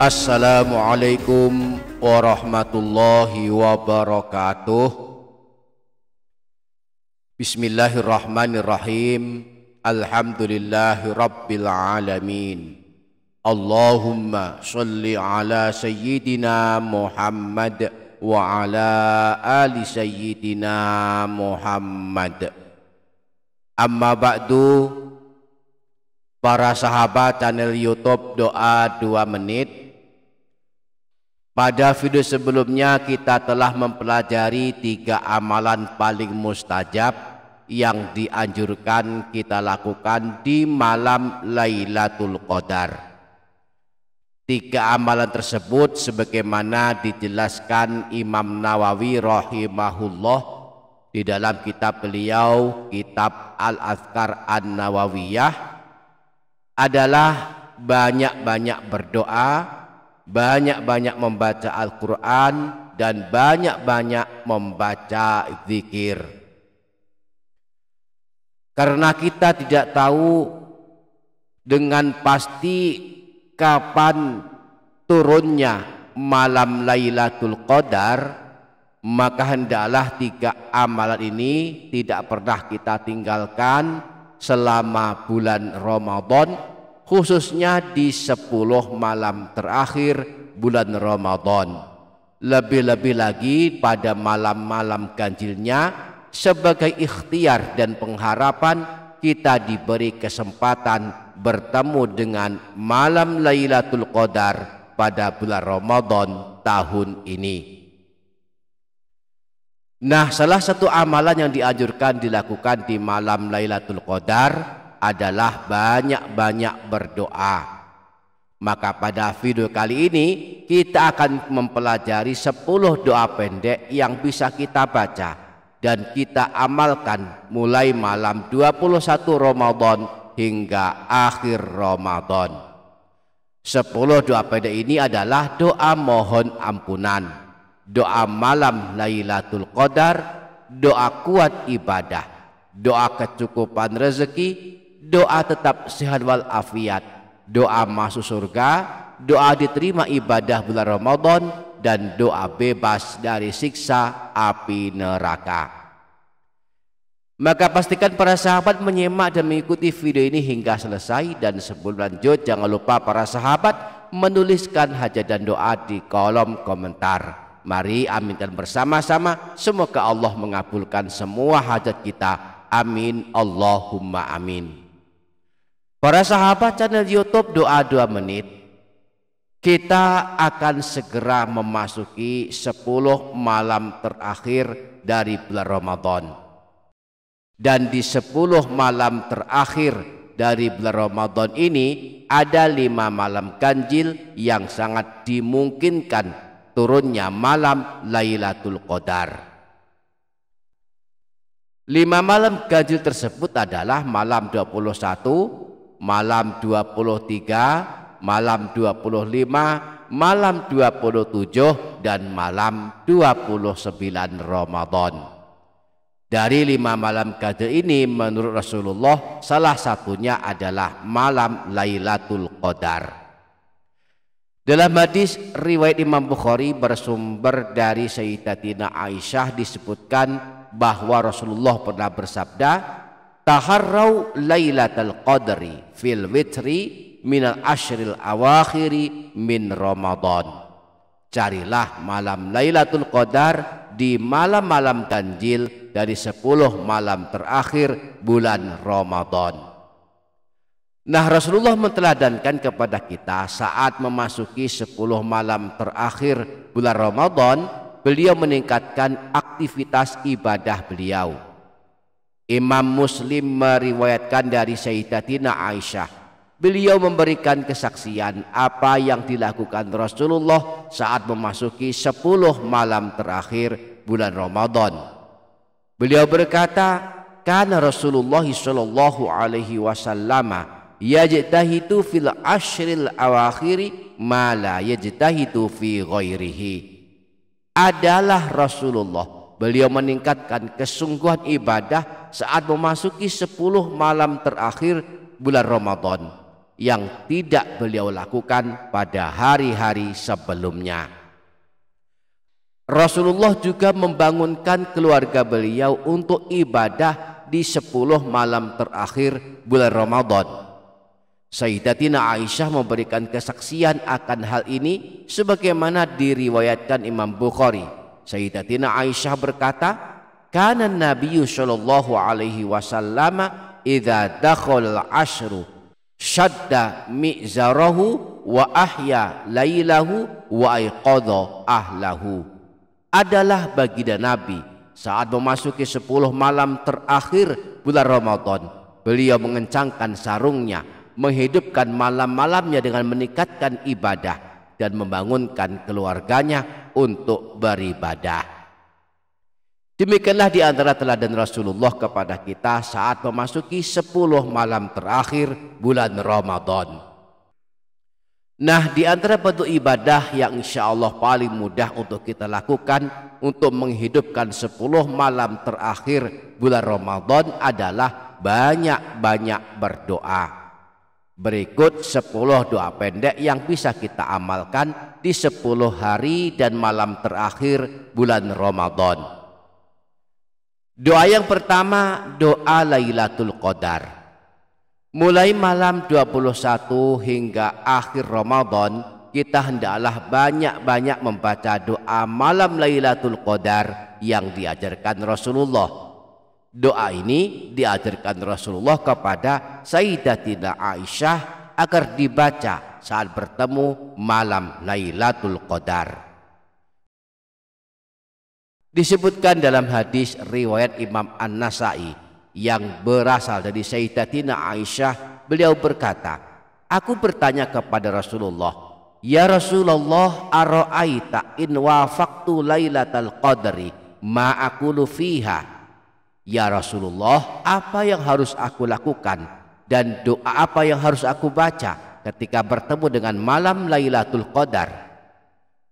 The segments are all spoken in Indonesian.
Assalamualaikum warahmatullahi wabarakatuh. Bismillahirrahmanirrahim. Alhamdulillahi rabbil alamin. Allahumma sholli ala sayyidina Muhammad wa ala ali sayyidina Muhammad. Amma ba'du. Para sahabat channel YouTube Doa 2 Menit. Pada video sebelumnya kita telah mempelajari 3 amalan paling mustajab yang dianjurkan kita lakukan di malam Lailatul Qadar. 3 amalan tersebut sebagaimana dijelaskan Imam Nawawi rahimahullah di dalam kitab beliau, kitab Al-Azkar An-Nawawiyah, adalah banyak-banyak berdoa, banyak-banyak membaca Al-Quran, dan banyak-banyak membaca zikir. Karena kita tidak tahu dengan pasti kapan turunnya malam Lailatul Qadar, maka hendaklah 3 amalan ini tidak pernah kita tinggalkan selama bulan Ramadan, khususnya di 10 malam terakhir bulan Ramadan. Lebih-lebih lagi pada malam-malam ganjilnya, sebagai ikhtiar dan pengharapan kita diberi kesempatan bertemu dengan malam Lailatul Qadar pada bulan Ramadan tahun ini. Nah, salah satu amalan yang dianjurkan dilakukan di malam Lailatul Qadar adalah banyak-banyak berdoa. Maka pada video kali ini kita akan mempelajari 10 doa pendek yang bisa kita baca dan kita amalkan mulai malam 21 Ramadan hingga akhir Ramadan. 10 doa pendek ini adalah doa mohon ampunan, doa malam Lailatul Qadar, doa kuat ibadah, doa kecukupan rezeki, doa tetap sehat walafiat, doa masuk surga, doa diterima ibadah bulan Ramadan, dan doa bebas dari siksa api neraka. Maka pastikan para sahabat menyimak dan mengikuti video ini hingga selesai, dan sebelum lanjut jangan lupa para sahabat menuliskan hajat dan doa di kolom komentar. Mari aminkan bersama-sama, semoga Allah mengabulkan semua hajat kita. Amin, Allahumma amin. Para sahabat channel YouTube Doa 2 Menit, kita akan segera memasuki 10 malam terakhir dari bulan Ramadan. Dan di 10 malam terakhir dari bulan Ramadan ini ada 5 malam ganjil yang sangat dimungkinkan turunnya malam Lailatul Qadar. 5 malam ganjil tersebut adalah malam 21, malam 23, malam 25, malam 27, dan malam 29 Ramadan. Dari 5 malam ganjil ini menurut Rasulullah salah satunya adalah malam Lailatul Qadar. Dalam hadis riwayat Imam Bukhari bersumber dari Sayyidatina Aisyah disebutkan bahwa Rasulullah pernah bersabda, "Taharrau Lailatul Qadri fil witri minal ashril awakhiri min Ramadan." Carilah malam Lailatul Qadar di malam-malam ganjil dari 10 malam terakhir bulan Ramadan. Nah, Rasulullah menteladankan kepada kita saat memasuki 10 malam terakhir bulan Ramadan, beliau meningkatkan aktivitas ibadah beliau. Imam Muslim meriwayatkan dari Sayyidatina Aisyah, beliau memberikan kesaksian apa yang dilakukan Rasulullah saat memasuki 10 malam terakhir bulan Ramadan. Beliau berkata, "Kana Rasulullah sallallahu alaihi wasallam yajtahidu fil ashril awakhiri ma la yajtahidu fi ghairihi." Adalah Rasulullah, beliau meningkatkan kesungguhan ibadah saat memasuki 10 malam terakhir bulan Ramadan. yang tidak beliau lakukan pada hari-hari sebelumnya. Rasulullah juga membangunkan keluarga beliau untuk ibadah di 10 malam terakhir bulan Ramadan. Sayyidatina Aisyah memberikan kesaksian akan hal ini sebagaimana diriwayatkan Imam Bukhari. Sayyidatina Aisyah berkata, "Kana Nabiyyu sallallahu alaihi wasallam idza dakhala al-ashru syadda mi'zarahu wa ahya lailahu wa aiqadha ahlahu." Adalah baginda Nabi saat memasuki 10 malam terakhir bulan Ramadan, beliau mengencangkan sarungnya, menghidupkan malam-malamnya dengan meningkatkan ibadah dan membangunkan keluarganya untuk beribadah. Demikianlah di antara teladan Rasulullah kepada kita saat memasuki 10 malam terakhir bulan Ramadan. Nah, di antara bentuk ibadah yang insya Allah paling mudah untuk kita lakukan untuk menghidupkan 10 malam terakhir bulan Ramadan adalah banyak-banyak berdoa. Berikut 10 doa pendek yang bisa kita amalkan di 10 hari dan malam terakhir bulan Ramadan. Doa yang pertama, doa Lailatul Qadar. Mulai malam 21 hingga akhir Ramadan, kita hendaklah banyak-banyak membaca doa malam Lailatul Qadar yang diajarkan Rasulullah. Doa ini diajarkan Rasulullah kepada Sayyidatina Aisyah agar dibaca saat bertemu malam Lailatul Qadar. Disebutkan dalam hadis riwayat Imam An-Nasai yang berasal dari Sayyidatina Aisyah, beliau berkata, "Aku bertanya kepada Rasulullah, ya Rasulullah, ara'aita in wafaqtu lailatal qadri ma aqulu fiha?" Ya Rasulullah, apa yang harus aku lakukan dan doa apa yang harus aku baca ketika bertemu dengan malam Lailatul Qadar?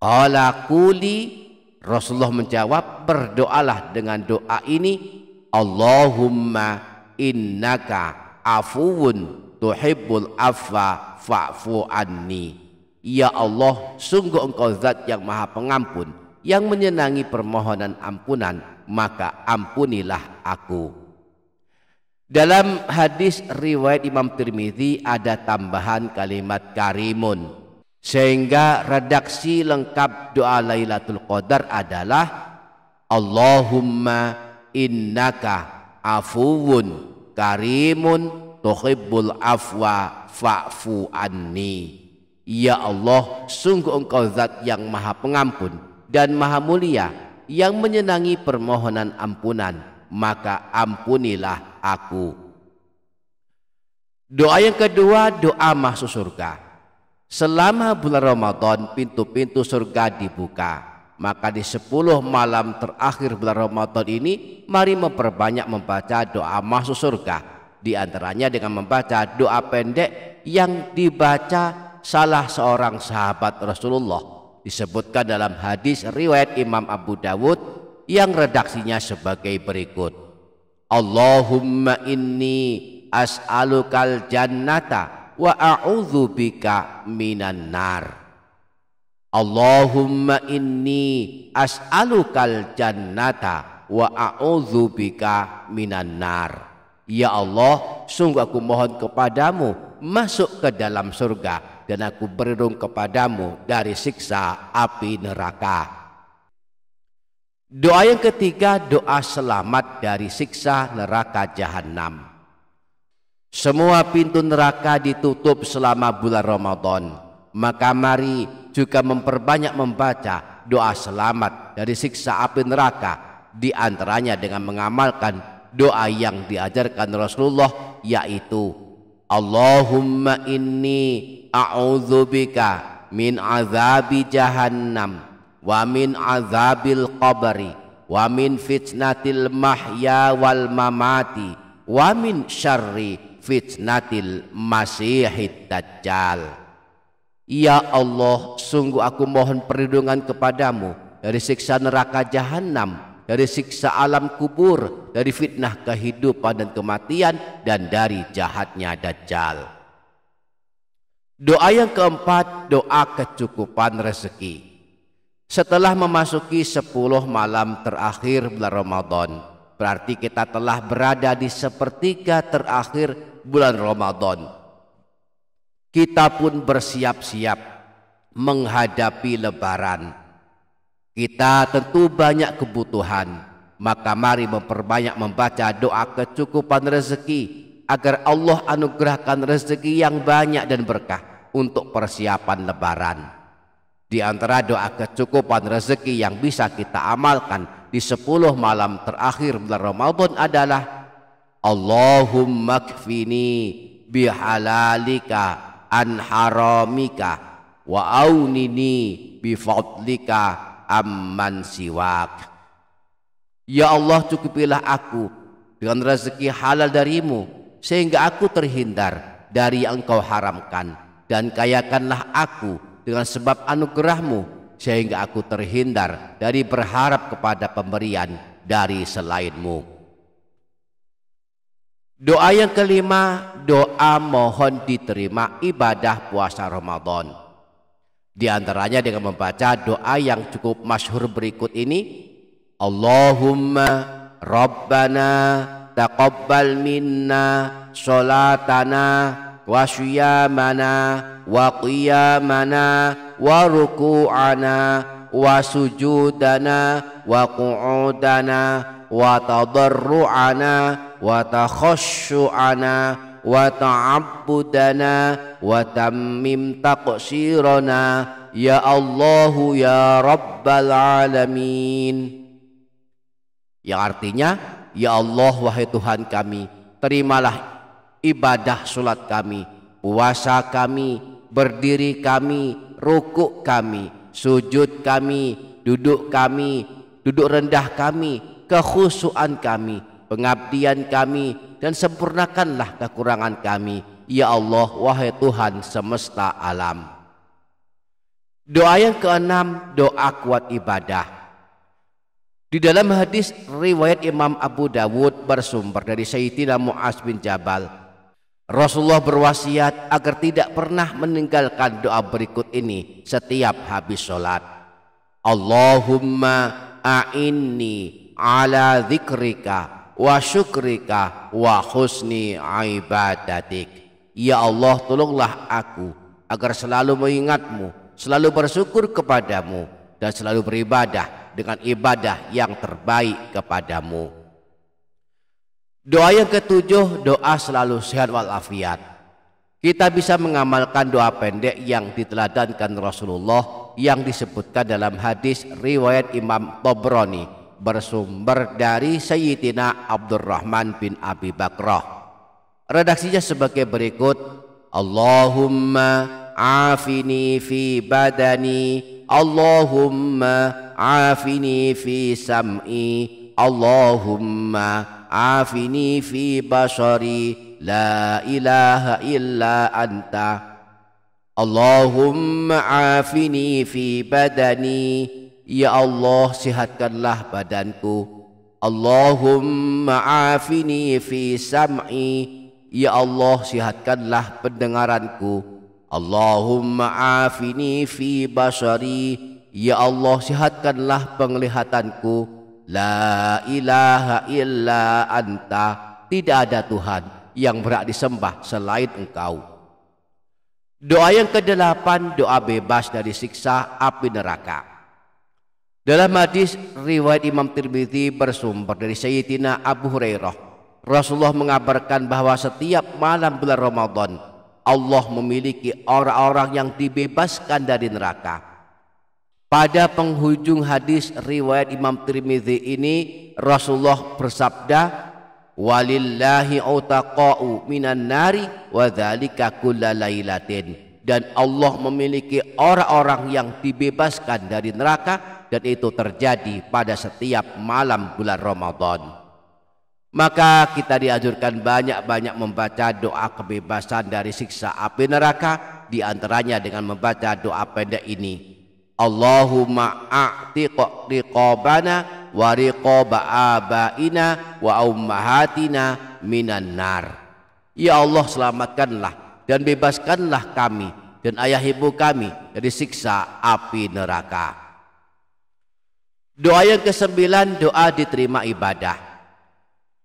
Qala quli, Rasulullah menjawab, berdoalah dengan doa ini, Allahumma innaka afuwun tuhibbul afwa fa'fu anni. Ya Allah, sungguh engkau zat yang maha pengampun, yang menyenangi permohonan ampunan, maka ampunilah aku. Dalam hadis riwayat Imam Tirmidzi ada tambahan kalimat karimun, sehingga redaksi lengkap doa Lailatul Qadar adalah Allahumma innaka afuwun karimun tuhibbul afwa fa'fu anni. Ya Allah, sungguh engkau zat yang maha pengampun dan maha mulia, yang menyenangi permohonan ampunan, maka ampunilah aku. Doa yang kedua, doa masuk surga. Selama bulan Ramadan pintu-pintu surga dibuka. Maka di 10 malam terakhir bulan Ramadan ini, mari memperbanyak membaca doa masuk surga. Di antaranya dengan membaca doa pendek yang dibaca salah seorang sahabat Rasulullah. Disebutkan dalam hadis riwayat Imam Abu Dawud yang redaksinya sebagai berikut. Allahumma inni as'alukal jannata wa a'udzubika minan nar. Allahumma inni as'alukal jannata wa a'udzubika minan nar. Ya Allah, sungguh aku mohon kepadamu masuk ke dalam surga, dan aku berlindung kepadamu dari siksa api neraka. Doa yang ketiga, doa selamat dari siksa neraka jahanam. Semua pintu neraka ditutup selama bulan Ramadan, maka mari juga memperbanyak membaca doa selamat dari siksa api neraka, di antaranya dengan mengamalkan doa yang diajarkan Rasulullah, yaitu Allahumma inni a'udzubika min azabi jahannam wa min azabil qabri wa min fitnatil mahya wal mamati wa min syarri fitnatil masihid dajjal. Ya Allah, sungguh aku mohon perlindungan kepadamu dari siksa neraka jahanam, dari siksa alam kubur, dari fitnah kehidupan dan kematian, dan dari jahatnya Dajjal. Doa yang keempat, doa kecukupan rezeki. Setelah memasuki 10 malam terakhir bulan Ramadan, berarti kita telah berada di sepertiga terakhir bulan Ramadan. Kita pun bersiap-siap menghadapi Lebaran. Kita tentu banyak kebutuhan, maka mari memperbanyak membaca doa kecukupan rezeki agar Allah anugerahkan rezeki yang banyak dan berkah untuk persiapan Lebaran. Di antara doa kecukupan rezeki yang bisa kita amalkan di 10 malam terakhir bulan Ramadan adalah Allahumma kfini bihalalika an haramika wa aunini bifadlika amman siwak. Ya Allah, cukupilah aku dengan rezeki halal darimu sehingga aku terhindar dari yang engkau haramkan, dan kayakanlah aku dengan sebab anugerahmu sehingga aku terhindar dari berharap kepada pemberian dari selainmu. Doa yang kelima, doa mohon diterima ibadah puasa Ramadan. Di antaranya dengan membaca doa yang cukup masyhur berikut ini. Allahumma Rabbana taqabbal minna sholatana wa syiyamana wa qiyamana wa ruku'ana wa sujudana wa qu'udana wa tadarru'ana wa takhashu'ana wa ta'abbudana wa tammim taqsirana ya Allahu ya Rabbal Alamin. Yang artinya, ya Allah wahai Tuhan kami, terimalah ibadah sholat kami, puasa kami, berdiri kami, rukuk kami, sujud kami, duduk rendah kami, kekhusyuan kami, pengabdian kami, dan sempurnakanlah kekurangan kami, ya Allah wahai Tuhan semesta alam. Doa yang keenam, doa kuat ibadah. Di dalam hadis riwayat Imam Abu Dawud bersumber dari Sayyidina Mu'az bin Jabal, Rasulullah berwasiat agar tidak pernah meninggalkan doa berikut ini setiap habis sholat. Allahumma a'inni ala dzikrika wa syukrika wa husni ibadatik. Ya Allah, tolonglah aku agar selalu mengingatmu, selalu bersyukur kepadamu, dan selalu beribadah dengan ibadah yang terbaik kepadamu. Doa yang ketujuh, doa selalu sehat walafiat. Kita bisa mengamalkan doa pendek yang diteladankan Rasulullah yang disebutkan dalam hadis riwayat Imam Tabrani bersumber dari Sayyidina Abdurrahman bin Abi Bakrah. Redaksinya sebagai berikut. Allahumma afini fi badani, Allahumma afini fi sam'i, Allahumma afini fi basari, la ilaha illa anta. Allahumma afini fi badani, ya Allah sehatkanlah badanku. Allahumma afini fi sam'i, ya Allah sehatkanlah pendengaranku. Allahumma afini fi basari, ya Allah sehatkanlah penglihatanku. La ilaha illa anta, tidak ada Tuhan yang berhak disembah selain Engkau. Doa yang kedelapan, doa bebas dari siksa api neraka. Dalam hadis riwayat Imam Tirmidzi bersumber dari Sayyidina Abu Hurairah, Rasulullah mengabarkan bahwa setiap malam bulan Ramadan Allah memiliki orang-orang yang dibebaskan dari neraka. Pada penghujung hadis riwayat Imam Tirmidzi ini Rasulullah bersabda, walillahi utaqa'u minan nari wa dzalika kullalailatin, dan Allah memiliki orang-orang yang dibebaskan dari neraka, dan itu terjadi pada setiap malam bulan Ramadan. Maka kita dianjurkan banyak-banyak membaca doa kebebasan dari siksa api neraka, di antaranya dengan membaca doa pendek ini. Allahumma a'tiq riqabana wa riqaba abaina wa ummahatina minan nar. Ya Allah, selamatkanlah dan bebaskanlah kami dan ayah ibu kami dari siksa api neraka. Doa yang ke-9, doa diterima ibadah.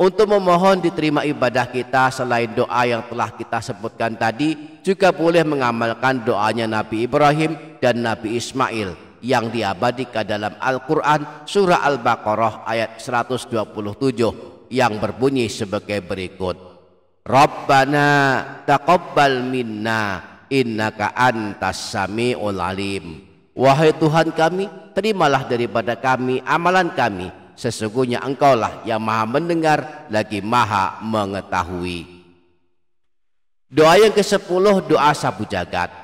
Untuk memohon diterima ibadah kita, selain doa yang telah kita sebutkan tadi, juga boleh mengamalkan doanya Nabi Ibrahim dan Nabi Ismail yang diabadikan dalam Al-Quran surah Al-Baqarah ayat 127 yang berbunyi sebagai berikut. Rabbana taqabbal minna innaka antas sami'ul alim. Wahai Tuhan kami, terimalah daripada kami amalan kami, sesungguhnya Engkaulah yang maha mendengar lagi maha mengetahui. Doa yang ke-10, doa sabu jagat.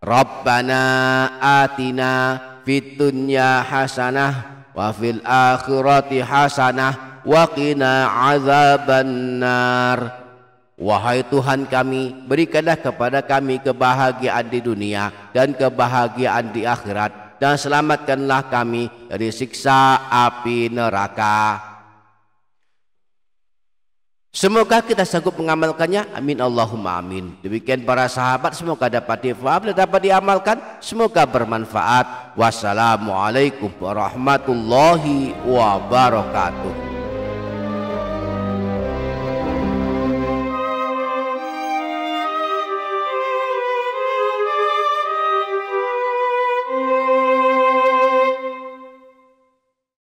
Rabbana atina fid dunya hasanah wa fil akhirati hasanah wa qina azabannar. Wahai Tuhan kami, berikanlah kepada kami kebahagiaan di dunia dan kebahagiaan di akhirat, dan selamatkanlah kami dari siksa api neraka. Semoga kita sanggup mengamalkannya. Amin Allahumma amin. Demikian para sahabat, semoga dapat difahami dan dapat diamalkan. Semoga bermanfaat. Wassalamualaikum warahmatullahi wabarakatuh.